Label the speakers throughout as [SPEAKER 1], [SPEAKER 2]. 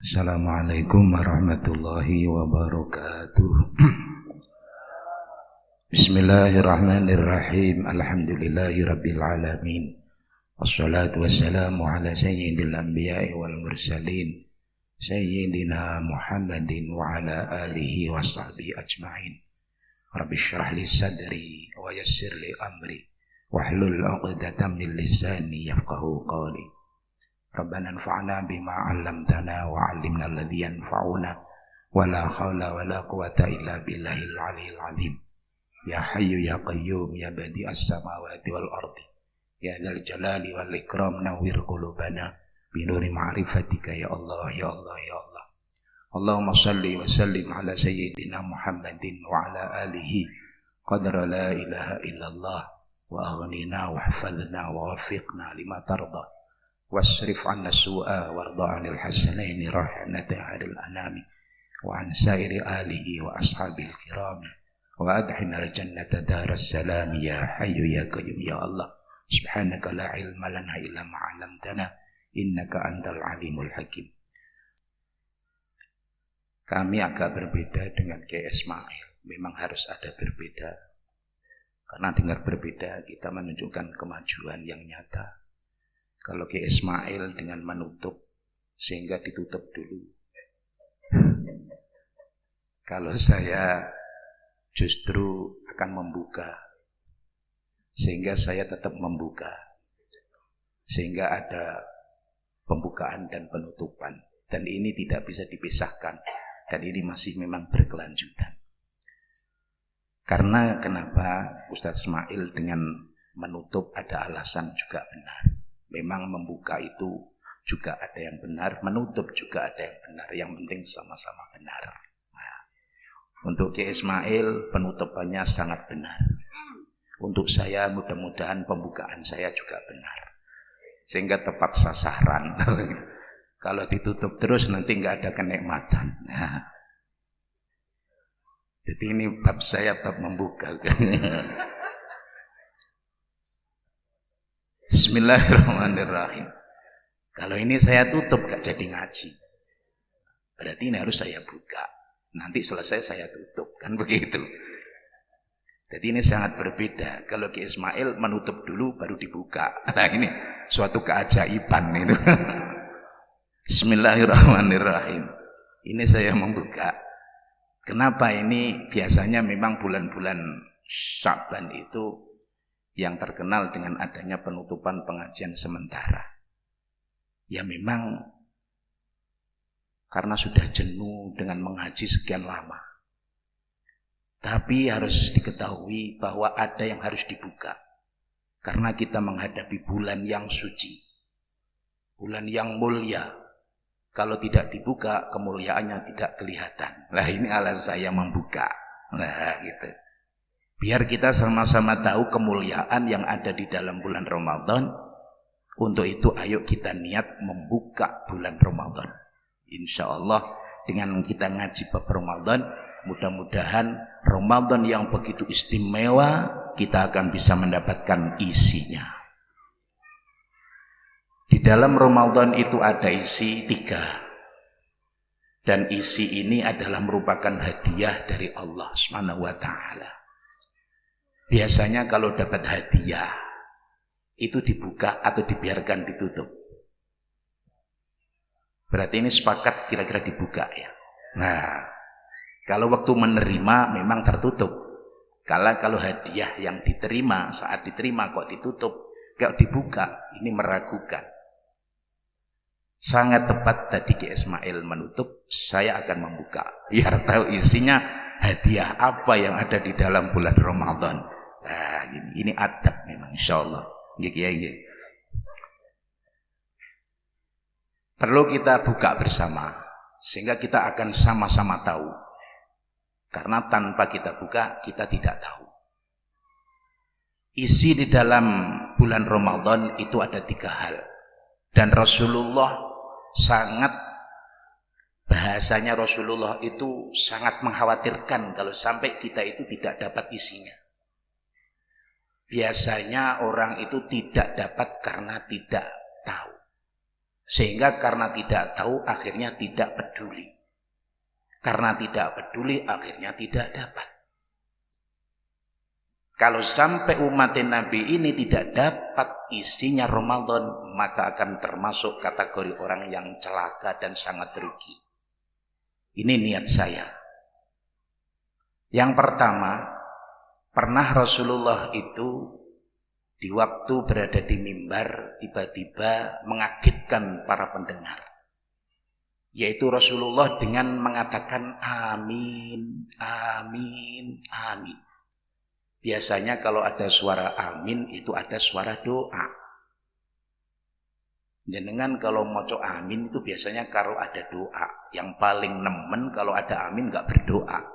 [SPEAKER 1] Assalamualaikum warahmatullahi wabarakatuh. Bismillahirrahmanirrahim. Alhamdulillahi rabbil alamin. Wassalatu wassalamu ala sayyidil anbiya'i wal mursalin Sayyidina Muhammadin wa ala alihi wa sahbihi ajma'in. Rabbi syrah li sadri wa yassir li amri wahlul 'uqdatam min lisani yafqahu qawli. Rabbana anfa'na bima 'allamtana wa 'allimna alladhi yanfa'una wa la haula wa la quwata illa billahil 'aliyyil 'azim. Ya hayyu ya qayyum ya badi'as samawati wal ardi ya dzal jalali wal ikram nawwir qulubana bi nuri ma'rifatika ya Allah ya Allah ya Allah. Allahumma shalli wa sallim ala sayyidina Muhammadin wa ala alihi qadra la ilaha illallah wa aghnina wahfadhna wa wafiqna lima tarda wasrif 'anna su'a warda 'anil hasanaini rahmatan hadil anami wa an sairi alihi wa ashabil kirami wa adkhilnal jannata daras salam ya hayyu ya qayyum ya Allah. Subhanaka la ilma lana illa ma 'allamtana innaka antal alimul hakim. Kami agak berbeda dengan Kiai Ismail. Memang harus ada berbeda, karena dengar berbeda kita menunjukkan kemajuan yang nyata. Kalau Kiai Ismail dengan menutup sehingga ditutup dulu. Kalau saya justru akan membuka sehingga saya tetap membuka, sehingga ada pembukaan dan penutupan, dan ini tidak bisa dipisahkan, dan ini masih memang berkelanjutan. Karena kenapa Ustadz Ismail dengan menutup ada alasan juga benar. Memang membuka itu juga ada yang benar, menutup juga ada yang benar, yang penting sama-sama benar. Nah, untuk Kiai Ismail penutupannya sangat benar. Untuk saya mudah-mudahan pembukaan saya juga benar, sehingga tepat sasaran. Kalau ditutup terus nanti nggak ada kenikmatan. Nah, jadi ini bab saya bab membuka. Bismillahirrahmanirrahim. Kalau ini saya tutup gak jadi ngaji, berarti ini harus saya buka. Nanti selesai saya tutup, kan begitu. Jadi ini sangat berbeda. Kalau Kiai Ismail menutup dulu baru dibuka. Nah ini suatu keajaiban itu. Bismillahirrahmanirrahim. Ini saya membuka. Kenapa ini? Biasanya memang bulan-bulan Sya'ban itu yang terkenal dengan adanya penutupan pengajian sementara. Ya memang karena sudah jenuh dengan mengaji sekian lama. Tapi harus diketahui bahwa ada yang harus dibuka. Karena kita menghadapi bulan yang suci, bulan yang mulia. Kalau tidak dibuka, kemuliaannya tidak kelihatan. Nah ini alasan saya membuka. Nah gitu. Biar kita sama-sama tahu kemuliaan yang ada di dalam bulan Ramadan. Untuk itu ayo kita niat membuka bulan Ramadan. Insya Allah dengan kita ngaji bab Ramadan, mudah-mudahan Ramadan yang begitu istimewa kita akan bisa mendapatkan isinya. Di dalam Ramadan itu ada isi 3. Dan isi ini adalah merupakan hadiah dari Allah Subhanahu wa ta'ala. Biasanya kalau dapat hadiah itu dibuka atau dibiarkan ditutup. Berarti ini sepakat kira-kira dibuka ya. Nah, kalau waktu menerima memang tertutup. Kalau hadiah yang diterima saat diterima kok ditutup, kalau dibuka ini meragukan. Sangat tepat tadi Kiai Ismail menutup, saya akan membuka. Biar tahu isinya hadiah apa yang ada di dalam bulan Ramadan. Nah, ini adab memang insyaallah. Nggih. Perlu kita buka bersama sehingga kita akan sama-sama tahu. Karena tanpa kita buka kita tidak tahu. Isi di dalam bulan Ramadan itu ada 3 hal. Dan Rasulullah bahasanya Rasulullah itu sangat mengkhawatirkan kalau sampai kita itu tidak dapat isinya. Biasanya orang itu tidak dapat karena tidak tahu. Sehingga karena tidak tahu akhirnya tidak peduli. Karena tidak peduli akhirnya tidak dapat. Kalau sampai umat Nabi ini tidak dapat isinya Ramadan, maka akan termasuk kategori orang yang celaka dan sangat rugi. Ini niat saya. Yang pertama, pernah Rasulullah itu di waktu berada di mimbar tiba-tiba mengagetkan para pendengar. Yaitu Rasulullah dengan mengatakan amin, amin, amin. Biasanya kalau ada suara amin itu ada suara doa. Jenengan kalau moco amin itu biasanya kalau ada doa. Yang paling nemen kalau ada amin gak berdoa.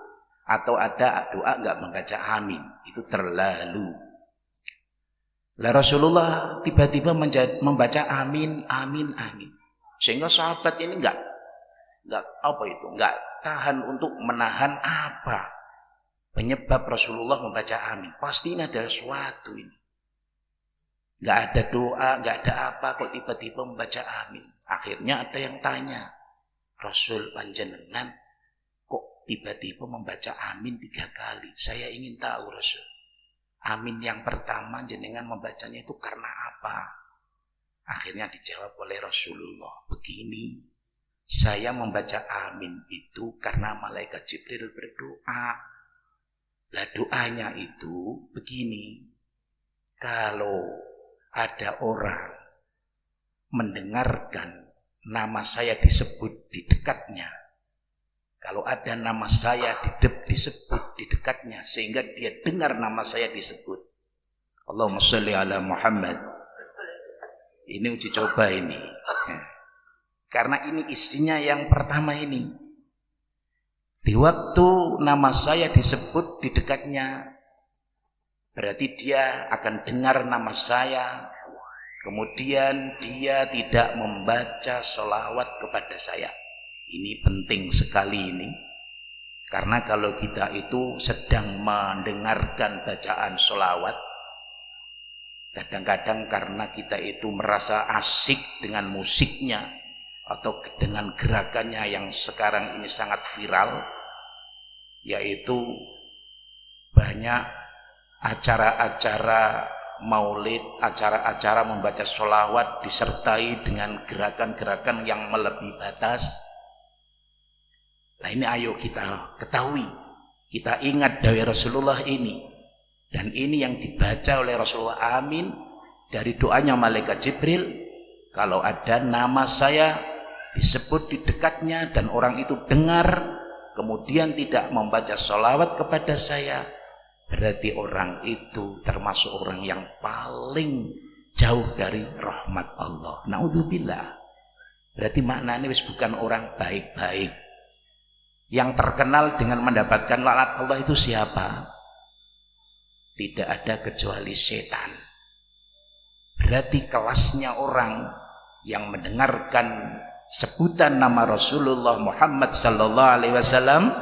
[SPEAKER 1] Atau ada doa gak membaca amin. Itu terlalu. Lah Rasulullah tiba-tiba membaca amin, amin, amin. Sehingga sahabat ini gak tahan untuk menahan apa penyebab Rasulullah membaca amin. Pasti ini ada sesuatu ini. Gak ada doa, gak ada apa, kok tiba-tiba membaca amin. Akhirnya ada yang tanya, Rasul panjenengan kok tiba-tiba membaca amin 3 kali? Saya ingin tahu Rasul. Amin yang pertama jenengan membacanya itu karena apa? Akhirnya dijawab oleh Rasulullah, begini, saya membaca amin itu karena malaikat Jibril berdoa. Lah doanya itu begini, kalau ada orang mendengarkan nama saya disebut di dekatnya, kalau ada nama saya disebut di dekatnya sehingga dia dengar nama saya disebut, Allahumma sholli ala Muhammad. Ini uji coba ini. Karena ini isinya yang pertama ini. Di waktu nama saya disebut di dekatnya, berarti dia akan dengar nama saya, kemudian dia tidak membaca sholawat kepada saya. Ini penting sekali ini. Karena kalau kita itu sedang mendengarkan bacaan sholawat, kadang-kadang karena kita itu merasa asik dengan musiknya atau dengan gerakannya yang sekarang ini sangat viral, yaitu banyak acara-acara maulid, acara-acara membaca sholawat disertai dengan gerakan-gerakan yang melebihi batas. Nah ini ayo kita ketahui, kita ingat dari Rasulullah ini, dan ini yang dibaca oleh Rasulullah amin dari doanya malaikat Jibril. Kalau ada nama saya disebut di dekatnya dan orang itu dengar kemudian tidak membaca sholawat kepada saya, berarti orang itu termasuk orang yang paling jauh dari rahmat Allah. Naudzubillah. Berarti maknanya wis bukan orang baik-baik. Yang terkenal dengan mendapatkan laknat Allah itu siapa? Tidak ada kecuali setan. Berarti kelasnya orang yang mendengarkan sebutan nama Rasulullah Muhammad sallallahu alaihi wasallam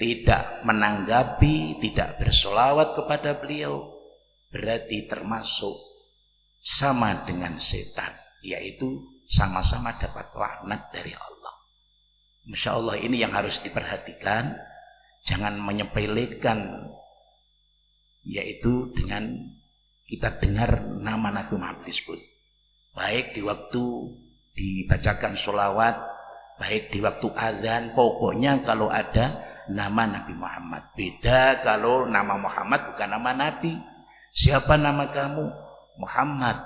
[SPEAKER 1] tidak menanggapi, tidak bersolawat kepada beliau, berarti termasuk sama dengan setan, yaitu sama-sama dapat laknat dari Allah. Masya Allah, ini yang harus diperhatikan, jangan menyepelekan, yaitu dengan kita dengar nama Nabi Muhammad disebut, baik di waktu dibacakan sholawat, baik di waktu azan, pokoknya kalau ada nama Nabi Muhammad. Beda kalau nama Muhammad bukan nama Nabi. Siapa nama kamu? Muhammad.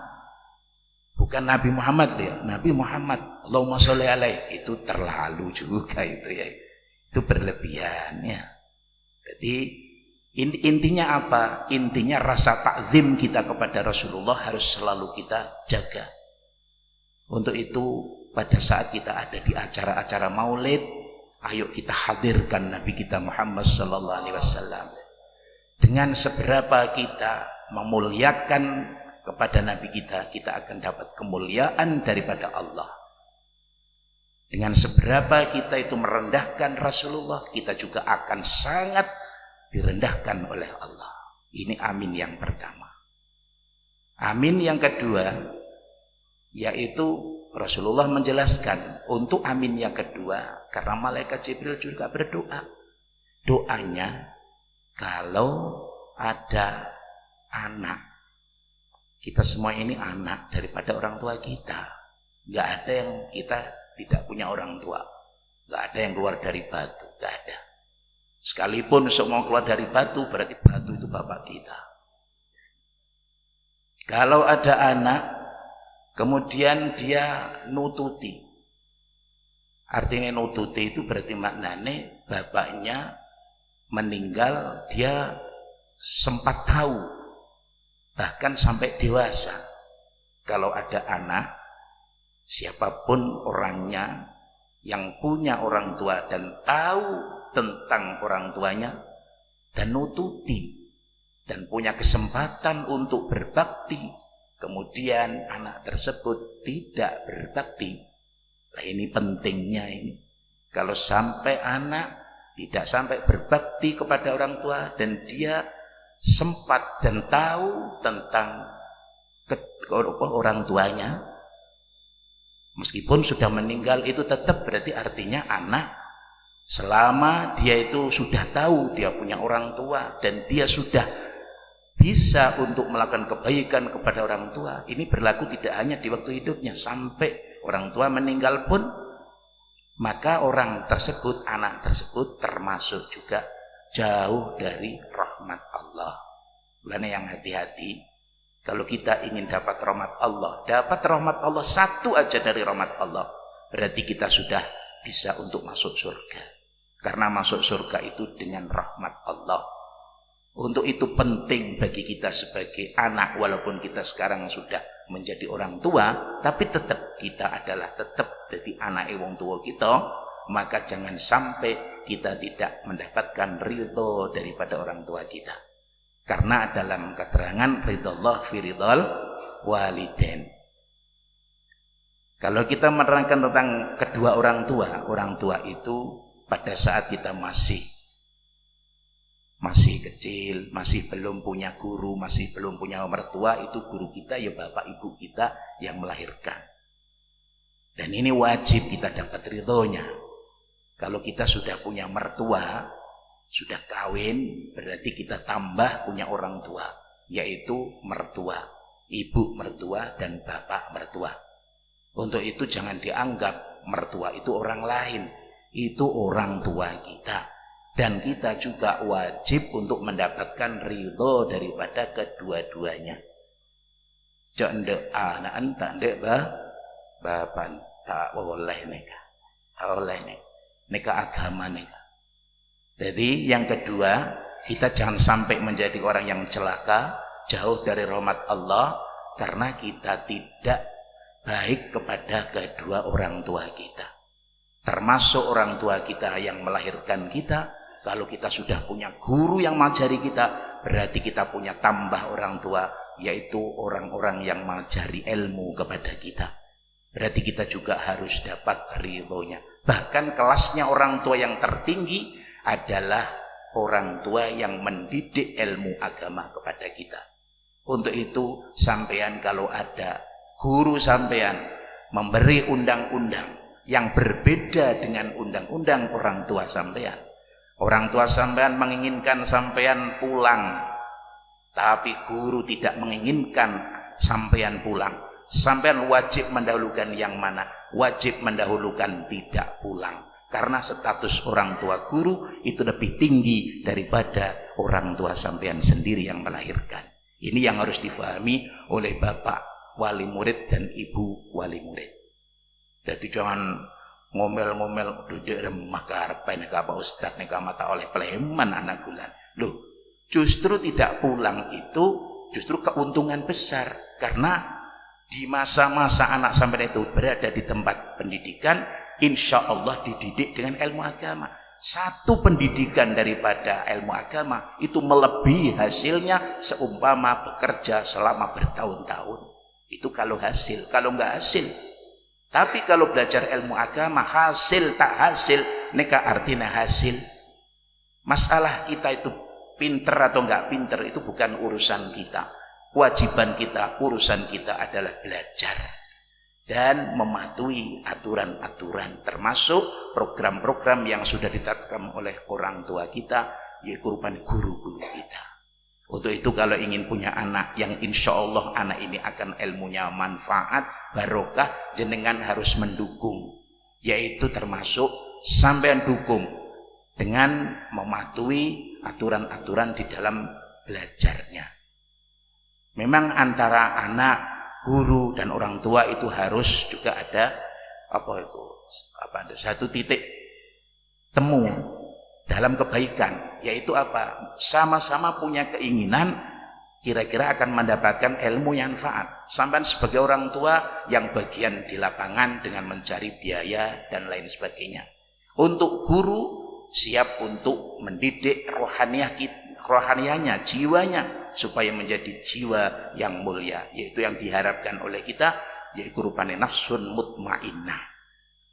[SPEAKER 1] Bukan Nabi Muhammad ya, Nabi Muhammad. Allahumma sholli alaihi. Itu terlalu juga itu ya. Itu berlebihan ya. Jadi intinya apa? Intinya rasa takzim kita kepada Rasulullah harus selalu kita jaga. Untuk itu pada saat kita ada di acara-acara maulid, ayo kita hadirkan Nabi kita Muhammad sallallahu alaihi wasallam. Dengan seberapa kita memuliakan kepada Nabi kita, kita akan dapat kemuliaan daripada Allah. Dengan seberapa kita itu merendahkan Rasulullah, kita juga akan sangat direndahkan oleh Allah. Ini amin yang pertama. Amin yang kedua, yaitu Rasulullah menjelaskan untuk amin yang kedua, karena malaikat Jibril juga berdoa. Doanya kalau ada anak, kita semua ini anak daripada orang tua kita. Nggak ada yang kita tidak punya orang tua. Nggak ada yang keluar dari batu, nggak ada. Sekalipun semua keluar dari batu, berarti batu itu bapak kita. Kalau ada anak, kemudian dia nututi. Artinya nututi itu berarti maknanya bapaknya meninggal, dia sempat tahu, bahkan sampai dewasa. Kalau ada anak, siapapun orangnya yang punya orang tua dan tahu tentang orang tuanya dan nututi dan punya kesempatan untuk berbakti, kemudian anak tersebut tidak berbakti. Nah, ini pentingnya ini. Kalau sampai anak tidak sampai berbakti kepada orang tua dan dia sempat dan tahu tentang orang tuanya, meskipun sudah meninggal, itu tetap berarti artinya anak selama dia itu sudah tahu dia punya orang tua dan dia sudah bisa untuk melakukan kebaikan kepada orang tua. Ini berlaku tidak hanya di waktu hidupnya, sampai orang tua meninggal pun, maka orang tersebut, anak tersebut termasuk juga jauh dari rahmat Allah. Karena yang hati-hati, kalau kita ingin dapat rahmat Allah satu aja dari rahmat Allah, berarti kita sudah bisa untuk masuk surga. Karena masuk surga itu dengan rahmat Allah. Untuk itu penting bagi kita sebagai anak, walaupun kita sekarang sudah menjadi orang tua, tapi tetap kita adalah tetap jadi anak wong tua kita, maka jangan sampai kita tidak mendapatkan ridho daripada orang tua kita. Karena dalam keterangan ridallah fi ridal walidain, kalau kita menerangkan tentang kedua orang tua itu pada saat kita masih kecil, masih belum punya guru, masih belum punya mertua, itu guru kita ya bapak ibu kita yang melahirkan. Dan ini wajib kita dapat ridhonya. Kalau kita sudah punya mertua, sudah kawin, berarti kita tambah punya orang tua, yaitu mertua, ibu mertua dan bapak mertua. Untuk itu jangan dianggap mertua itu orang lain, itu orang tua kita. Dan kita juga wajib untuk mendapatkan ridho daripada kedua-duanya. Jok ndek anak entak ndek bapak tak boleh neka. Tak boleh neka agama neka. Jadi yang kedua, kita jangan sampai menjadi orang yang celaka, jauh dari rahmat Allah, karena kita tidak baik kepada kedua orang tua kita. Termasuk orang tua kita yang melahirkan kita. Kalau kita sudah punya guru yang mengajari kita, berarti kita punya tambah orang tua, yaitu orang-orang yang mengajari ilmu kepada kita. Berarti kita juga harus dapat ridhonya. Bahkan kelasnya orang tua yang tertinggi adalah orang tua yang mendidik ilmu agama kepada kita. Untuk itu sampean kalau ada guru sampean memberi undang-undang yang berbeda dengan undang-undang orang tua sampean, orang tua sampean menginginkan sampean pulang, tapi guru tidak menginginkan sampean pulang, sampean wajib mendahulukan yang mana? Wajib mendahulukan tidak pulang. Karena status orang tua guru itu lebih tinggi daripada orang tua sampean sendiri yang melahirkan. Ini yang harus difahami oleh bapak wali murid dan ibu wali murid. Jadi jangan ngomel-ngomel duduk remah karepe nek apa ustaz nek mata oleh pleman anak bulan. Loh, justru tidak pulang itu justru keuntungan besar, karena di masa-masa anak sampai itu berada di tempat pendidikan, insya Allah dididik dengan ilmu agama. Satu pendidikan daripada ilmu agama itu melebihi hasilnya seumpama bekerja selama bertahun-tahun. Itu kalau hasil, kalau enggak hasil. Tapi kalau belajar ilmu agama hasil tak hasil, neka artinya hasil. Masalah kita itu pinter atau enggak pinter itu bukan urusan kita. Kewajiban kita, urusan kita adalah belajar. dan mematuhi aturan-aturan, termasuk program-program yang sudah ditetapkan oleh orang tua kita, yaitu rupanya guru-guru kita. Untuk itu kalau ingin punya anak yang insya Allah anak ini akan ilmunya manfaat, barokah, jenengan harus mendukung, yaitu termasuk sampean dukung dengan mematuhi aturan-aturan di dalam belajarnya. Memang antara anak, guru dan orang tua itu harus juga ada satu titik temu dalam kebaikan, yaitu apa? Sama-sama punya keinginan kira-kira akan mendapatkan ilmu yang manfaat. Sampai sebagai orang tua yang bagian di lapangan dengan mencari biaya dan lain sebagainya. Untuk guru siap untuk mendidik rohaniahnya, jiwanya supaya menjadi jiwa yang mulia, yaitu yang diharapkan oleh kita, yaitu rupanya nafsun mutmainnah.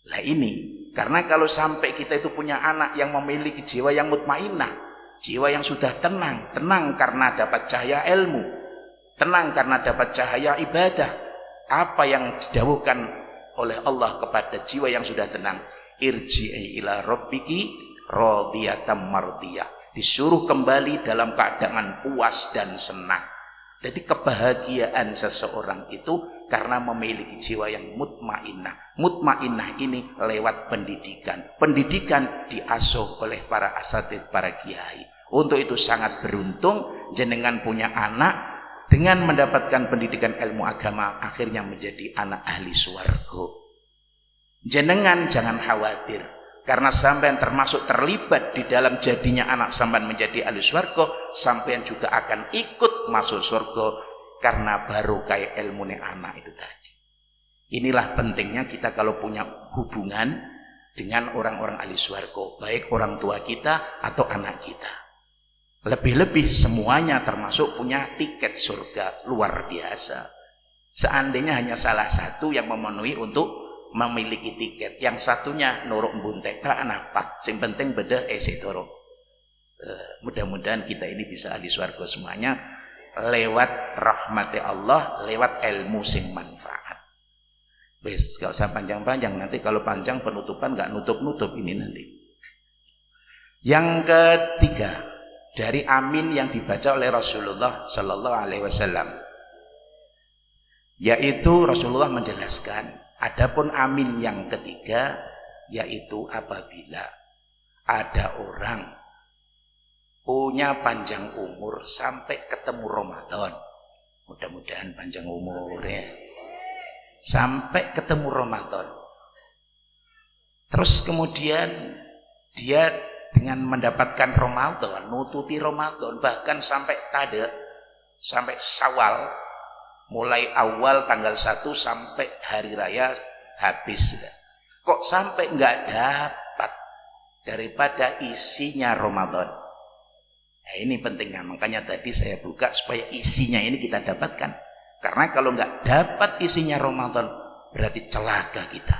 [SPEAKER 1] Lah ini karena kalau sampai kita itu punya anak yang memiliki jiwa yang mutmainnah, jiwa yang sudah tenang karena dapat cahaya ilmu, tenang karena dapat cahaya ibadah, apa yang didhawuhkan oleh Allah kepada jiwa yang sudah tenang, irji'i ila rabbiki radiyatan mardiyah, disuruh kembali dalam keadaan puas dan senang. Jadi kebahagiaan seseorang itu karena memiliki jiwa yang mutmainnah. Mutmainnah ini lewat pendidikan. Pendidikan diasuh oleh para asatidz, para kiai. Untuk itu sangat beruntung jenengan punya anak dengan mendapatkan pendidikan ilmu agama, akhirnya menjadi anak ahli swarga. Jenengan jangan khawatir, karena sampean termasuk terlibat di dalam jadinya anak sampean menjadi ahli swarga, sampean juga akan ikut masuk surga karena barokah ilmu anak itu tadi. Inilah pentingnya kita kalau punya hubungan dengan orang-orang ahli swarga, baik orang tua kita atau anak kita. Lebih-lebih semuanya termasuk punya tiket surga luar biasa. Seandainya hanya salah satu yang memenuhi untuk memiliki tiket, yang satunya nuruk buntek apa, yang penting beda esetoro. Mudah-mudahan kita ini bisa ahli swarga semuanya lewat rahmati Allah, lewat ilmu sing manfaat. Wes, gak usah panjang-panjang, nanti kalau panjang penutupan gak nutup-nutup ini nanti. Yang ketiga dari amin yang dibaca oleh Rasulullah Sallallahu Alaihi Wasallam, yaitu Rasulullah menjelaskan, adapun amin yang ketiga yaitu apabila ada orang punya panjang umur sampai ketemu Ramadan, mudah-mudahan panjang umur ya, sampai ketemu Ramadan, terus kemudian dia dengan mendapatkan Ramadan, nututi Ramadan, bahkan sampai tada, sampai Syawal, mulai awal tanggal 1 sampai hari raya habis sudah. Kok sampai nggak dapat daripada isinya Ramadan? Nah, ini pentingnya, makanya tadi saya buka supaya isinya ini kita dapatkan. Karena kalau nggak dapat isinya Ramadan, berarti celaka kita.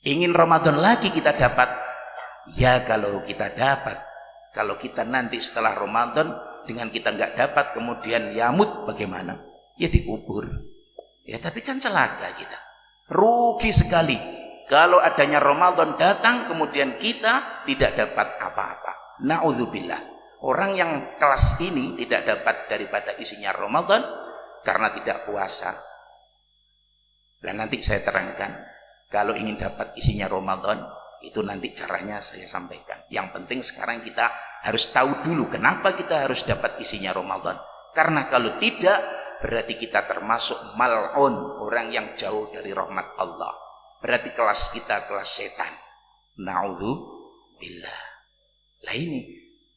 [SPEAKER 1] Ingin Ramadan lagi kita dapat, ya kalau kita dapat. Kalau kita nanti setelah Ramadan dengan kita nggak dapat, kemudian yamut, bagaimana? Ya dikubur. Ya tapi kan celaka kita, rugi sekali kalau adanya Ramadan datang kemudian kita tidak dapat apa-apa. Na'udzubillah. Orang yang kelas ini tidak dapat daripada isinya Ramadan karena tidak puasa. Dan nanti saya terangkan, kalau ingin dapat isinya Ramadan itu nanti caranya saya sampaikan. Yang penting sekarang kita harus tahu dulu kenapa kita harus dapat isinya Ramadan. Karena kalau tidak, berarti kita termasuk mal'un, orang yang jauh dari rahmat Allah. Berarti kelas kita kelas setan. Na'udzubillah. Lah ini,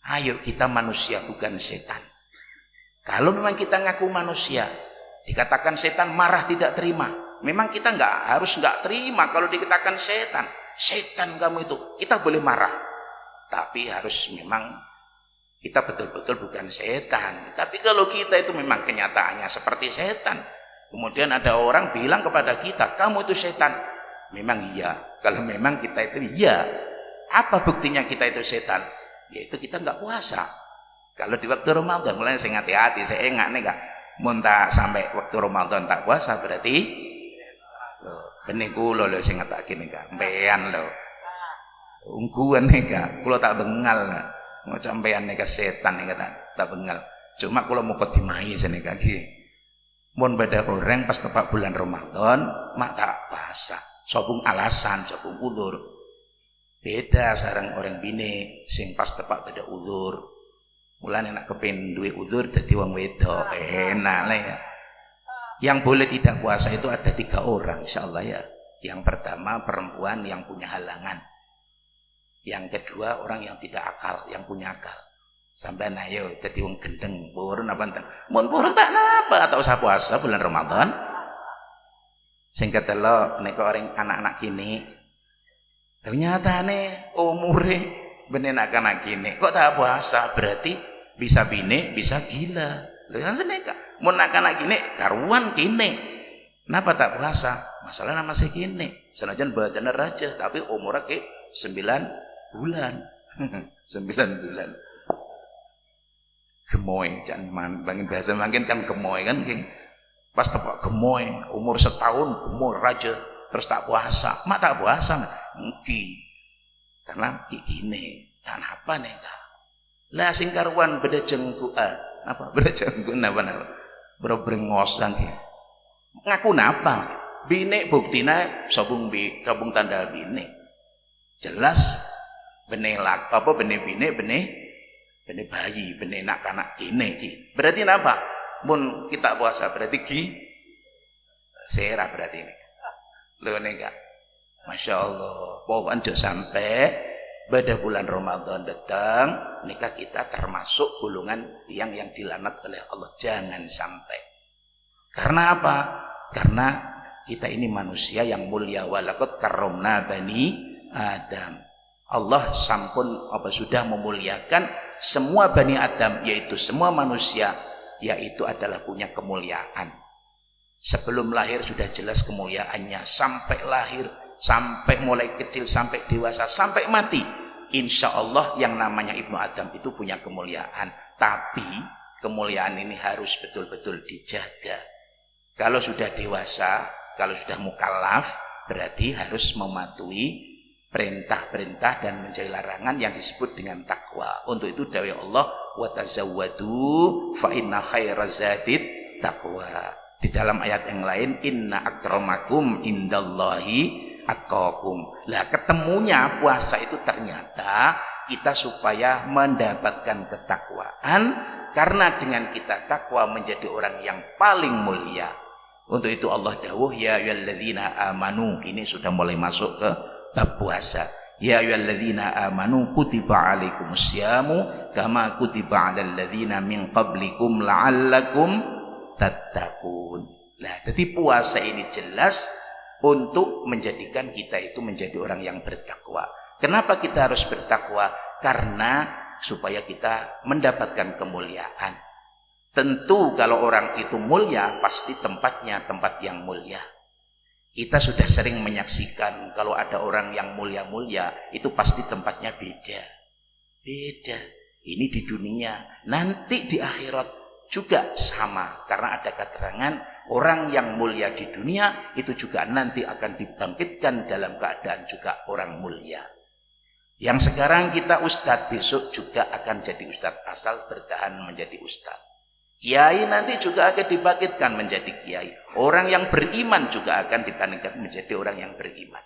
[SPEAKER 1] ayo kita manusia bukan setan. Kalau memang kita ngaku manusia, dikatakan setan marah tidak terima, memang kita harus nggak terima kalau dikatakan setan. Setan kamu itu, kita boleh marah, tapi harus memang kita betul-betul bukan setan. Tapi kalau kita itu memang kenyataannya seperti setan, kemudian ada orang bilang kepada kita, kamu itu setan, memang iya. Kalau memang kita itu iya, apa buktinya kita itu setan? Yaitu kita nggak puasa. Kalau di waktu Ramadan, mulai saya hati-hati, saya enggak nih, muntah sampai waktu Ramadan tak puasa, berarti Benih kula lho sing ngetake nika. Mpean lho. Ungguan nika, kula tak bengal. Mau sampean nika setan nika tak bengal. Cuma kula mau kodimai senika iki. Mun beda orang pas tepat bulan Ramadan, mak tak puasa. Sobung alasan, sobung udzur. Beda sareng orang bini sing pas tepat beda udzur. Mulane nak kepen duwe udzur dadi wong wedok, enak lah ya. Yang boleh tidak puasa itu ada 3 orang insyaallah ya. Yang pertama perempuan yang punya halangan. Yang kedua orang yang tidak akal, yang punya akal. Sampai ayo dadi wong gendeng, purun apa enten. Mun purun tak napa atau usah puasa bulan Ramadan. Sing ketelo nek orang anak-anak kini ternyatane umure benenak anak kini kok tak puasa berarti bisa bine, bisa gila. Lho kan seneka. Mun anak kini karuan kini. Kenapa tak puasa? Masalah masih kini. Senajan badannya raja tapi umurnya ke 9 bulan. 9 bulan. Gemoy jangan bangin bahasa makin kan gemoy kan king. Pas tepak gemoy umur setahun umur raja terus tak puasa. Mak tak puasa mungkin karena gini kenapa nih kak? Lah sing karuan beda jengkuan apa beda jengkuan apa berbrengosan ya. Ngaku napa? Bine buktina sobung tanda bine. Jelas benelak apa bene bine bene bayi bene anak kene ki. Berarti napa? Mun kita puasa berarti ki serah berarti ini. Lho nika. Masya Allah. Pokoknya jangan sampai pada bulan Ramadan datang nikah kita termasuk golongan yang dilanat oleh Allah. Jangan sampai. Karena apa? Karena kita ini manusia yang mulia. Walaqad karramna bani Adam. Allah sampun sudah memuliakan semua bani Adam, yaitu semua manusia, yaitu adalah punya kemuliaan. Sebelum lahir sudah jelas kemuliaannya, sampai lahir, sampai mulai kecil, sampai dewasa, sampai mati. Insya Allah yang namanya Ibnu Adam itu punya kemuliaan. Tapi kemuliaan ini harus betul-betul dijaga. Kalau sudah dewasa, kalau sudah mukallaf, berarti harus mematuhi perintah-perintah dan menjauhi larangan yang disebut dengan takwa. Untuk itu dawuh Allah, wa tazawwadu fa inna khairaz zadid taqwa. Di dalam ayat yang lain, inna akramakum indallahi atqakum. Lah ketemunya puasa itu ternyata kita supaya mendapatkan ketakwaan, karena dengan kita takwa menjadi orang yang paling mulia. Untuk itu Allah dawuh ya ayyuhalladzina amanu. Ini sudah mulai masuk ke bab puasa. Ya ayyuhalladzina amanu kutiba alaikumusyamu kama kutiba alal ladzina min qablikum la'allakum tattaqun. Nah, jadi puasa ini jelas untuk menjadikan kita itu menjadi orang yang bertakwa. Kenapa kita harus bertakwa? Karena supaya kita mendapatkan kemuliaan. Tentu kalau orang itu mulia, pasti tempatnya tempat yang mulia. Kita sudah sering menyaksikan kalau ada orang yang mulia-mulia, itu pasti tempatnya beda. Beda. Ini di dunia, nanti di akhirat juga sama. Karena ada keterangan orang yang mulia di dunia itu juga nanti akan dibangkitkan dalam keadaan juga orang mulia. Yang sekarang kita ustadz, besok juga akan jadi ustadz asal bertahan menjadi ustadz. Kiai nanti juga akan dibangkitkan menjadi kiai. Orang yang beriman juga akan dibangkitkan menjadi orang yang beriman.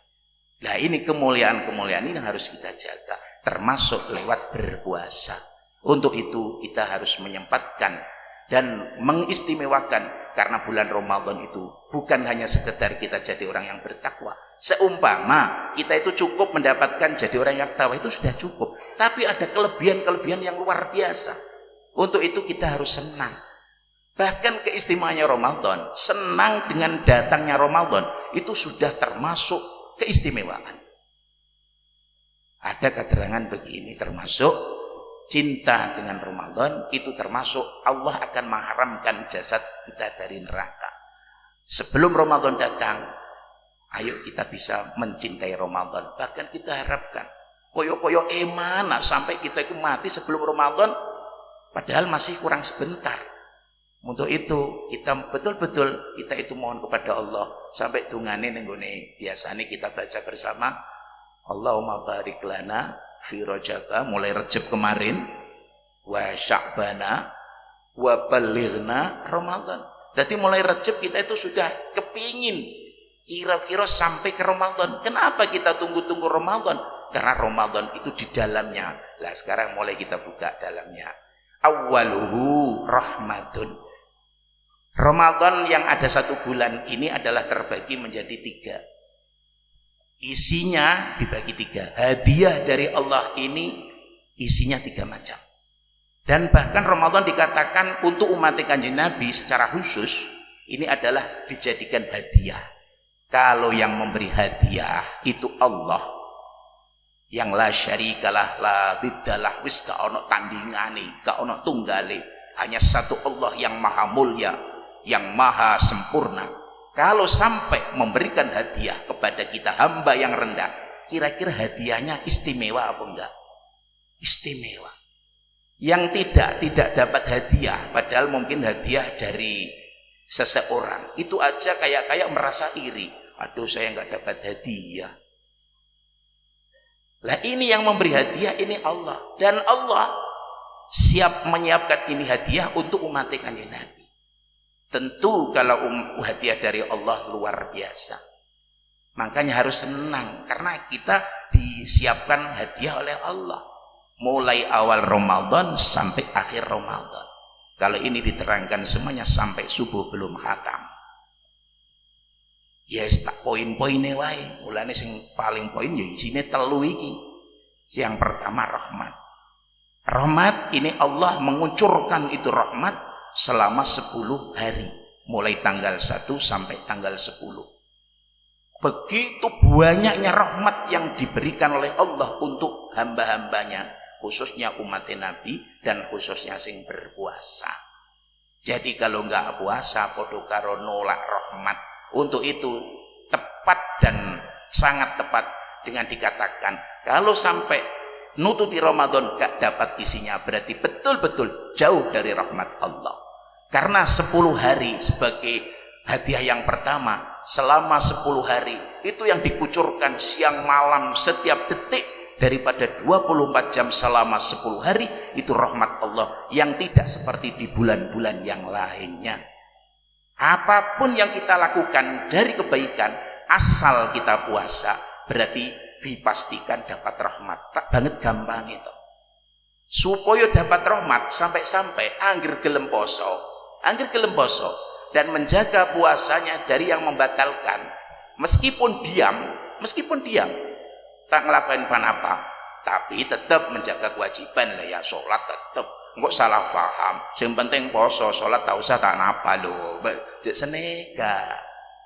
[SPEAKER 1] Nah ini kemuliaan-kemuliaan ini harus kita jaga, termasuk lewat berpuasa. Untuk itu kita harus menyempatkan dan mengistimewakan, karena bulan Ramadan itu bukan hanya sekedar kita jadi orang yang bertakwa. Seumpama kita itu cukup mendapatkan jadi orang yang takwa itu sudah cukup. Tapi ada kelebihan-kelebihan yang luar biasa. Untuk itu kita harus senang. Bahkan keistimewaannya Ramadan, senang dengan datangnya Ramadan, itu sudah termasuk keistimewaan. Ada keterangan begini, termasuk cinta dengan Ramadan, itu termasuk Allah akan mengharamkan jasad kita dari neraka. Sebelum Ramadan datang, ayo kita bisa mencintai Ramadan. Bahkan kita harapkan, koyo-koyo emana sampai kita itu mati sebelum Ramadan, padahal masih kurang sebentar. Untuk itu kita betul-betul kita itu mohon kepada Allah sampai tungane nenggone biasanya kita baca bersama Allahumma barik lana fi Rajab mulai Rajab kemarin wa Sya'bana wa balighna Ramadan. Jadi mulai Rajab kita itu sudah kepingin kira-kira sampai ke Ramadan. Kenapa kita tunggu-tunggu Ramadan? Karena Ramadan itu di dalamnya. Lah sekarang mulai kita buka dalamnya. Awwaluhu rahmatun. Ramadan yang ada 1 bulan ini adalah terbagi menjadi 3. Isinya dibagi 3. Hadiah dari Allah ini isinya 3 macam. Dan bahkan Ramadan dikatakan untuk umat Kanjeng Nabi secara khusus ini adalah dijadikan hadiah. Kalau yang memberi hadiah itu Allah, yang la syarikalah, la diddalah, wis gak ono tandingane, gak ono tunggale, hanya satu Allah yang maha mulia, yang maha sempurna. Kalau sampai memberikan hadiah kepada kita hamba yang rendah, kira-kira hadiahnya istimewa apa enggak? Istimewa. Yang tidak dapat hadiah, padahal mungkin hadiah dari seseorang, itu aja kayak merasa iri. Aduh, saya enggak dapat hadiah. Lah ini yang memberi hadiah ini Allah, dan Allah siap menyiapkan ini hadiah untuk umat Kanjeng Nabi. Tentu kalau hadiah dari Allah luar biasa. Makanya harus senang karena kita disiapkan hadiah oleh Allah. Mulai awal Ramadan sampai akhir Ramadan. Kalau ini diterangkan semuanya sampai subuh belum khatam. Ya tak poin-poine wae. Mulane sing paling poin ya isine 3 iki. Yang pertama rahmat. Rahmat ini Allah mengucurkan itu rahmat selama 10 hari. Mulai tanggal 1 sampai tanggal 10. Begitu banyaknya rahmat yang diberikan oleh Allah untuk hamba-hambanya, khususnya umat Nabi dan khususnya sing berpuasa. Jadi kalau enggak puasa podo karo nolak rahmat. Untuk itu tepat dan sangat tepat dengan dikatakan kalau sampai nututi Ramadan gak dapat isinya, berarti betul-betul jauh dari rahmat Allah. Karena 10 hari sebagai hadiah yang pertama, selama 10 hari itu yang dikucurkan siang malam setiap detik daripada 24 jam selama 10 hari, itu rahmat Allah yang tidak seperti di bulan-bulan yang lainnya. Apapun yang kita lakukan dari kebaikan asal kita puasa berarti dipastikan dapat rahmat. Tak banget gampang itu. Supaya dapat rahmat sampai-sampai anggere gelem poso dan menjaga puasanya dari yang membatalkan. Meskipun diam tak ngelakuin apa, tapi tetap menjaga kewajiban lah ya, sholat tetap. Enggak salah paham. Yang penting poso, sholat tak usah tak napa loh. Jek seneka.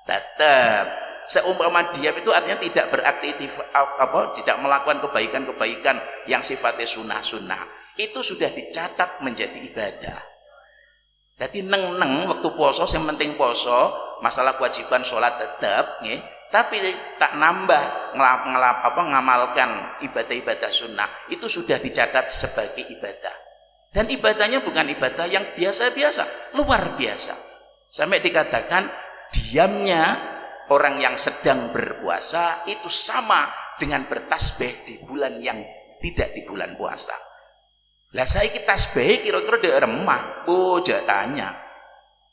[SPEAKER 1] Tetap. Seumpama diam itu artinya tidak beraktivitas tidak melakukan kebaikan-kebaikan yang sifatnya sunnah-sunnah. Itu sudah dicatat menjadi ibadah. Jadi neng waktu poso, yang penting poso, masalah kewajiban sholat tetap, nggih. Tapi tak nambah ngamalkan ibadah-ibadah sunnah, itu sudah dicatat sebagai ibadah. Dan ibadahnya bukan ibadah yang biasa-biasa, luar biasa. Sampai dikatakan diamnya orang yang sedang berpuasa itu sama dengan bertasbih di bulan yang tidak di bulan puasa. Lah saiki tasbih kira-kira di remah, bojo tanya.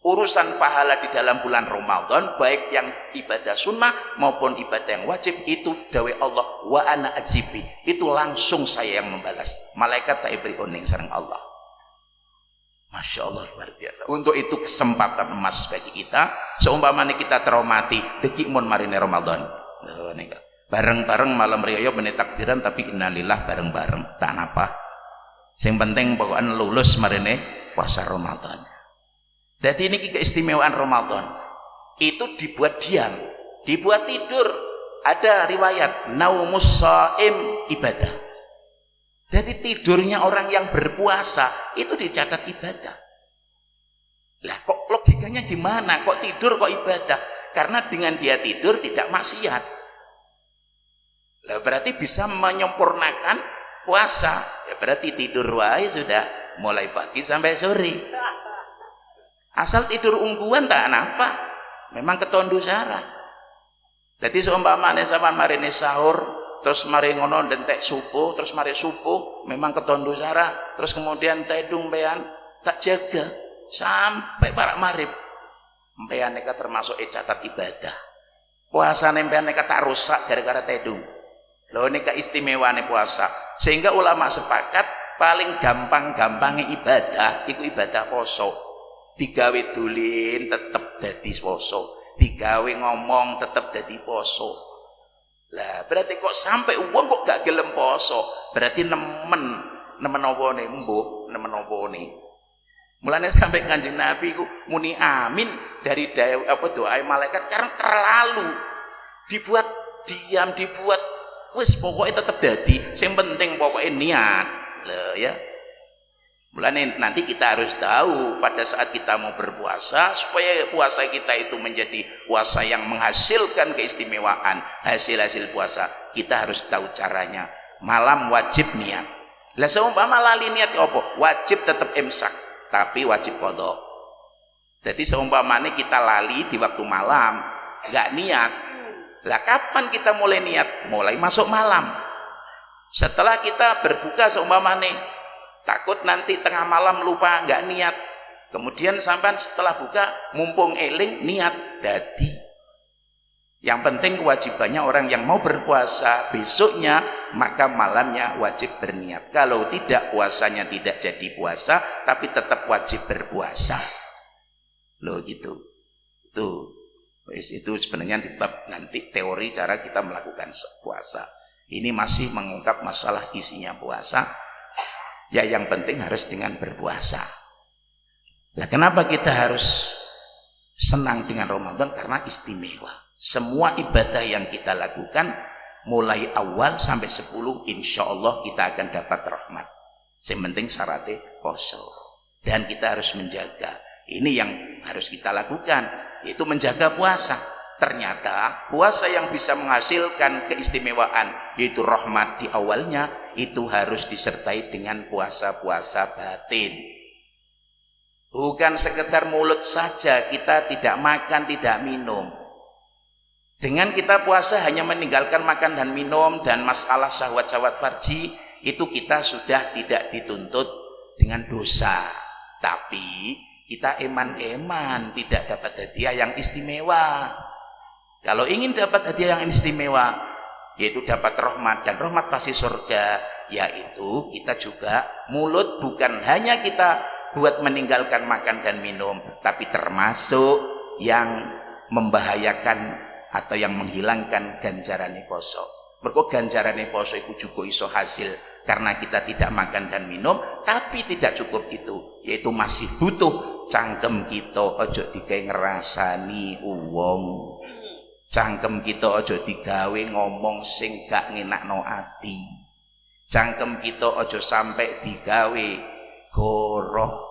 [SPEAKER 1] Urusan pahala di dalam bulan Ramadan baik yang ibadah sunnah maupun ibadah yang wajib itu dawe Allah wa ana ajibi, itu langsung saya yang membalas. Malaikat tak beri oning sareng Allah. Masya Allah luar biasa. Untuk itu kesempatan emas bagi kita. Seumpamanya kita traumati deki mun marine Ramadan. Bareng-bareng malam riyo bene takbiran tapi innalillah bareng-bareng tak napa. Sing penting pokoknya lulus marine puasa Ramadan. Jadi ini keistimewaan Ramadan. Itu dibuat diam, dibuat tidur. Ada riwayat naumus shaim ibadah. Jadi tidurnya orang yang berpuasa itu dicatat ibadah. Lah kok logikanya gimana? Kok tidur kok ibadah? Karena dengan dia tidur tidak maksiat. Lah berarti bisa menyempurnakan puasa. Ya berarti tidur wae sudah mulai pagi sampai sore. Asal tidur ungguan tak apa, memang ketondu sarah. Jadi seumpamane sampean marine sahur, terus mari ngono ndentek subuh, terus mari subuh memang ketondu sarah, terus kemudian tedung mpean tak jaga sampai para marib. Mpean neka termasuk catat ibadah. Puasa mpean neka tak rusak gara-gara tedung. Lho neka istimewane puasa. Sehingga ulama sepakat paling gampang-gampangnya ibadah iku ibadah poso. Digawe dulin tetep dadi poso, digawe ngomong tetep dadi poso. Lah berarti kok sampai uang kok gak gelem poso, berarti nemen apa nih mbuh, nemen apa nih. Mulane sampai Kanjeng Nabi ku muni amin dari doa malaikat karena terlalu dibuat diam, dibuat wis pokoknya tetep dadi, sing penting pokoknya niat. Lah ya. Mulane nanti kita harus tahu pada saat kita mau berpuasa supaya puasa kita itu menjadi puasa yang menghasilkan keistimewaan, hasil-hasil puasa. Kita harus tahu caranya. Malam wajib niat. Lah seumpama lali niat apa? Wajib tetap imsak, tapi wajib qadha. Jadi seumpamane kita lali di waktu malam, enggak niat. Lah kapan kita mulai niat? Mulai masuk malam. Setelah kita berbuka seumpamane takut nanti tengah malam lupa nggak niat, kemudian sampai setelah buka mumpung eling niat dadi. Yang penting kewajibannya orang yang mau berpuasa besoknya maka malamnya wajib berniat. Kalau tidak puasanya tidak jadi puasa tapi tetap wajib berpuasa. Loh gitu. Itu sebenarnya di bab nanti teori cara kita melakukan puasa. Ini masih mengungkap masalah isinya puasa. Ya yang penting harus dengan berpuasa. Lah kenapa kita harus senang dengan Ramadan? Karena istimewa. Semua ibadah yang kita lakukan mulai awal sampai 10 insya Allah kita akan dapat rahmat. Yang penting syaratnya poso. Dan kita harus menjaga. Ini yang harus kita lakukan, yaitu menjaga puasa. Ternyata puasa yang bisa menghasilkan keistimewaan yaitu rahmat di awalnya itu harus disertai dengan puasa-puasa batin. Bukan sekedar mulut saja kita tidak makan, tidak minum. Dengan kita puasa hanya meninggalkan makan dan minum dan masalah syahwat-syahwat farji itu kita sudah tidak dituntut dengan dosa. Tapi kita eman-eman tidak dapat hadiah yang istimewa. Kalau ingin dapat hadiah yang istimewa, yaitu dapat rahmat, dan rahmat pasti surga, yaitu kita juga mulut bukan hanya kita buat meninggalkan makan dan minum, tapi termasuk yang membahayakan atau yang menghilangkan ganjaran poso. Mergo ganjaran poso itu juga iso hasil karena kita tidak makan dan minum, tapi tidak cukup itu, yaitu masih butuh cangkem kita ojo digawe ngrasani wong. Cangkem kita aja digawe ngomong sing gak ngenakno ati. Cangkem kita aja sampai digawe goroh.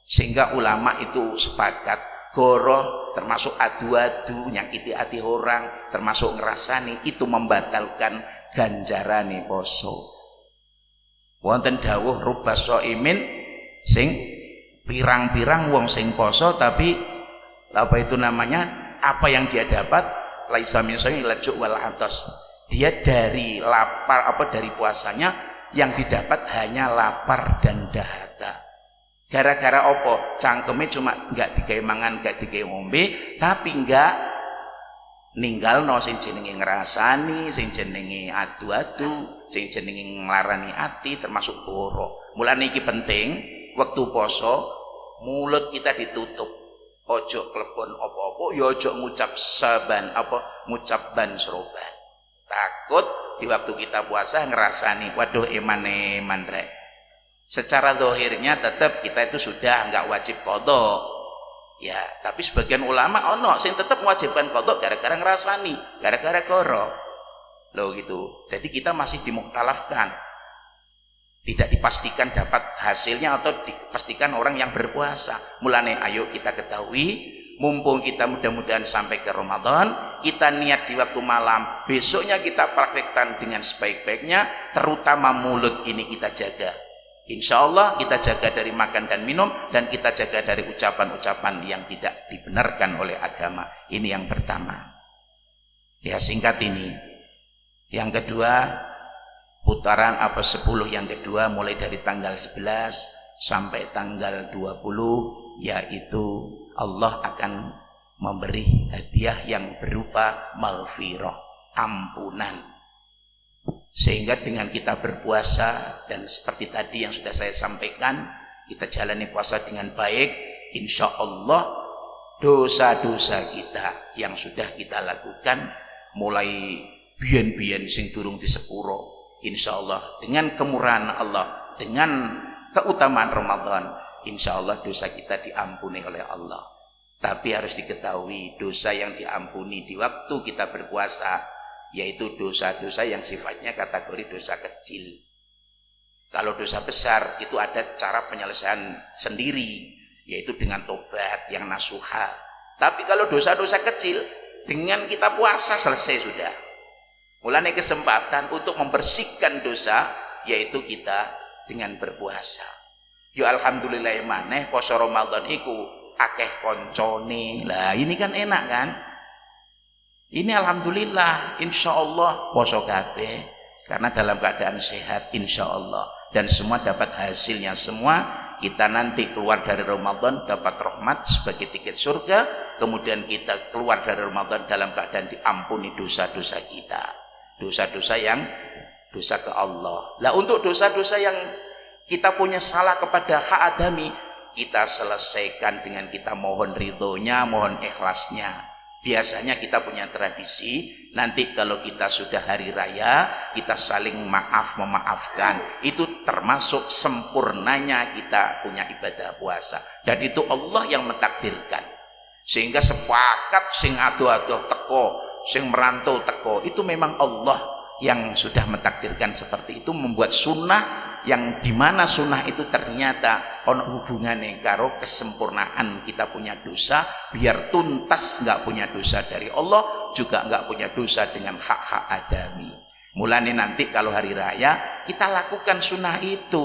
[SPEAKER 1] Sehingga ulama itu sepakat goroh termasuk adu-adu nyakiti hati orang, termasuk ngrasani itu membatalkan ganjarane poso. Wonten dawuh rubas shaimin sing pirang-pirang wong sing poso tapi apa itu namanya? Apa yang dia dapat laisa min syai'in lajuk wal atas. Dia dari lapar dari puasanya yang didapat hanya lapar dan dahaga. Gara-gara apa? Cangkeme cuma enggak digawe mangan, enggak digawe ngombe, tapi enggak ninggalno sing jenenge ngrasani, sing jenenge adu-adu, sing jenenge nglarani ati termasuk goro. Mulane iki penting waktu poso mulut kita ditutup. Ojo klepon apa-apa, ya ojo ngucap saban ngucap ban seroban. Takut di waktu kita puasa ngerasani, waduh eman-eman rek. Secara zahirnya tetap kita itu sudah enggak wajib qadha. Ya, tapi sebagian ulama sing tetap mewajibkan qadha gara-gara ngerasani, gara-gara goro. Loh gitu. Jadi kita masih dimuktalafkan. Tidak dipastikan dapat hasilnya atau dipastikan orang yang berpuasa. Mulane ayo kita ketahui, mumpung kita mudah-mudahan sampai ke Ramadan, kita niat di waktu malam, besoknya kita praktekkan dengan sebaik-baiknya, terutama mulut ini kita jaga. Insya Allah kita jaga dari makan dan minum, dan kita jaga dari ucapan-ucapan yang tidak dibenarkan oleh agama. Ini yang pertama. Ya, singkat ini. Yang kedua, putaran 10 yang kedua mulai dari tanggal 11 sampai tanggal 20, yaitu Allah akan memberi hadiah yang berupa maghfirah, ampunan. Sehingga dengan kita berpuasa dan seperti tadi yang sudah saya sampaikan, kita jalani puasa dengan baik, insya Allah dosa-dosa kita yang sudah kita lakukan mulai biyen-biyen sing durung disepuro, insya Allah dengan kemurahan Allah, dengan keutamaan Ramadan, insya Allah dosa kita diampuni oleh Allah. Tapi harus diketahui, dosa yang diampuni di waktu kita berpuasa yaitu dosa-dosa yang sifatnya kategori dosa kecil. Kalau dosa besar itu ada cara penyelesaian sendiri, yaitu dengan tobat yang nasuha. Tapi kalau dosa-dosa kecil, dengan kita puasa selesai sudah. Mulanya kesempatan untuk membersihkan dosa, yaitu kita dengan berpuasa. Yo alhamdulillah maneh poso Ramadan iku akeh koncone. Lah ini kan enak kan? Ini alhamdulillah, insya Allah poso kabeh karena dalam keadaan sehat insya Allah, dan semua dapat hasilnya. Semua kita nanti keluar dari Ramadan dapat rahmat sebagai tiket surga, kemudian kita keluar dari Ramadan dalam keadaan diampuni dosa-dosa kita, dosa-dosa yang dosa ke Allah. Lah untuk dosa-dosa yang kita punya salah kepada hak adami, kita selesaikan dengan kita mohon ridhonya, mohon ikhlasnya. Biasanya kita punya tradisi, nanti kalau kita sudah hari raya, kita saling memaafkan. Itu termasuk sempurnanya kita punya ibadah puasa. Dan itu Allah yang mentakdirkan. Sehingga sepakat sing adoh-adoh teko, sing merantau teko, itu memang Allah yang sudah mentakdirkan seperti itu, membuat sunnah yang dimana sunnah itu ternyata ono hubungannya karo kesempurnaan kita punya dosa, biar tuntas nggak punya dosa dari Allah, juga nggak punya dosa dengan hak-hak adami. Mulane nanti kalau hari raya kita lakukan sunnah itu,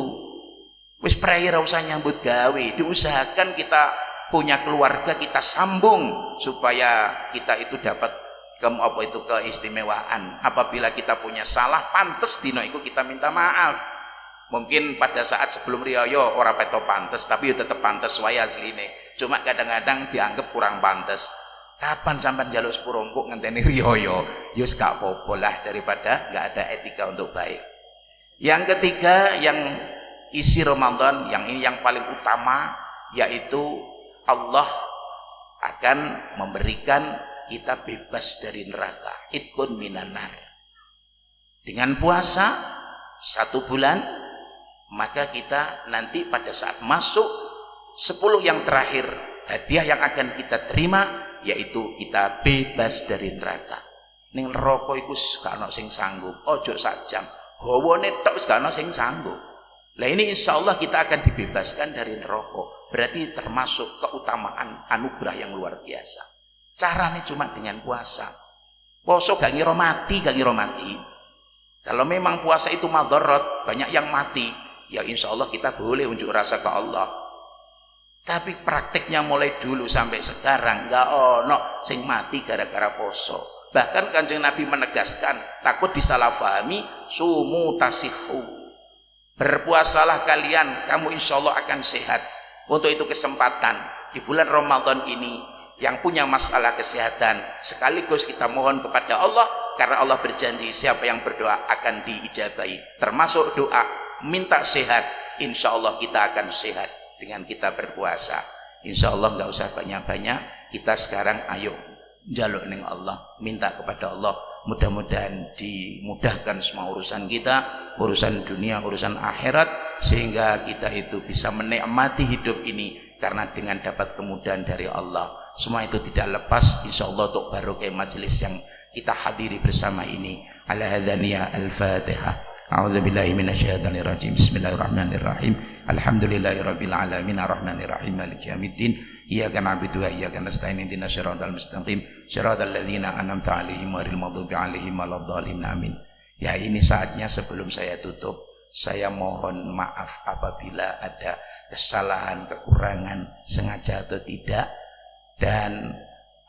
[SPEAKER 1] wis prei ra usah nyambut gawe, diusahakan kita punya keluarga kita sambung supaya kita itu dapat keistimewaan. Apabila kita punya salah, pantes dino iku kita minta maaf. Mungkin pada saat sebelum riyo ora peto pantes, tapi tetap pantes wae asline. Cuma kadang-kadang dianggap kurang pantes. Kapan sampean njaluk sepuro engko ngenteni riyo yo wis gak apa-apa lah, daripada gak ada etika untuk baik. Yang ketiga, yang isi Ramadan yang ini yang paling utama, yaitu Allah akan memberikan kita bebas dari neraka, itqun minan nar. Dengan puasa 1 bulan, maka kita nanti pada saat masuk 10 yang terakhir, hadiah yang akan kita terima yaitu kita bebas dari neraka. Ning neraka iku gak ono sing sanggup, ojo sak jam hawane tok gak ono sing sanggup. Lah ini insyaallah kita akan dibebaskan dari neraka. Berarti termasuk keutamaan anugerah yang luar biasa. Caranya cuma dengan puasa. Poso gak ngira mati, gak ngira mati. Kalau memang puasa itu madharat, banyak yang mati, ya insya Allah kita boleh unjuk rasa ke Allah. Tapi prakteknya mulai dulu sampai sekarang nggak ono sing mati gara-gara poso. Bahkan Kanjeng Nabi menegaskan, takut disalahfahami, sumu tasihu, berpuasalah kalian, kamu insya Allah akan sehat. Untuk itu kesempatan di bulan Ramadan ini yang punya masalah kesehatan, sekaligus kita mohon kepada Allah, karena Allah berjanji siapa yang berdoa akan diijabahi, termasuk doa minta sehat. Insya Allah kita akan sehat dengan kita berpuasa. Insya Allah nggak usah banyak-banyak, kita sekarang ayo jaluk ning Allah, minta kepada Allah, mudah-mudahan dimudahkan semua urusan kita, urusan dunia, urusan akhirat, sehingga kita itu bisa menikmati hidup ini karena dengan dapat kemudahan dari Allah. Semua itu tidak lepas insya Allah untuk barokah majelis yang kita hadiri bersama ini. Ala hadaniya al-Fatihah. A'udzubillahi minasyaitonir rajim. Bismillahirrahmanirrahim. Alhamdulillahirabbil alamin arrahmanir rahim maliki yaumiddin. Iyyaka na'budu wa iyyaka nasta'in ihdinas siratal mustaqim siratal ladzina an'amta 'alaihim ghairil maghdubi 'alaihim waladdallin. Amin. Ya, ini saatnya sebelum saya tutup, Saya mohon maaf apabila ada kesalahan, kekurangan, sengaja atau tidak. Dan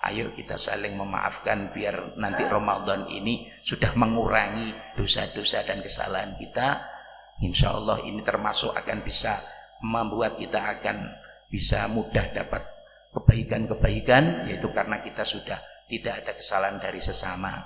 [SPEAKER 1] ayo kita saling memaafkan biar nanti Ramadan ini sudah mengurangi dosa-dosa dan kesalahan kita. Insya Allah ini termasuk akan bisa membuat kita akan bisa mudah dapat kebaikan-kebaikan, yaitu karena kita sudah tidak ada kesalahan dari sesama.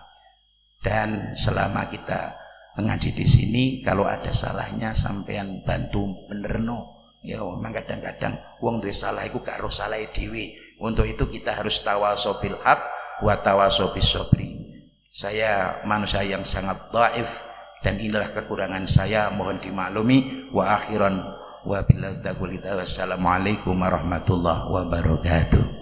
[SPEAKER 1] Dan selama kita mengaji di sini, kalau ada salahnya sampean bantu benerno. Ya memang kadang-kadang wong duwe salah iku gak ro salah dhewe. Untuk itu kita harus tawaso bil haq wa tawaso bis sabri. Saya manusia yang sangat dhaif dan inilah kekurangan saya, mohon dimaklumi. Wa akhiran wa billahi taufiq. Wassalamualaikum warahmatullahi wabarakatuh.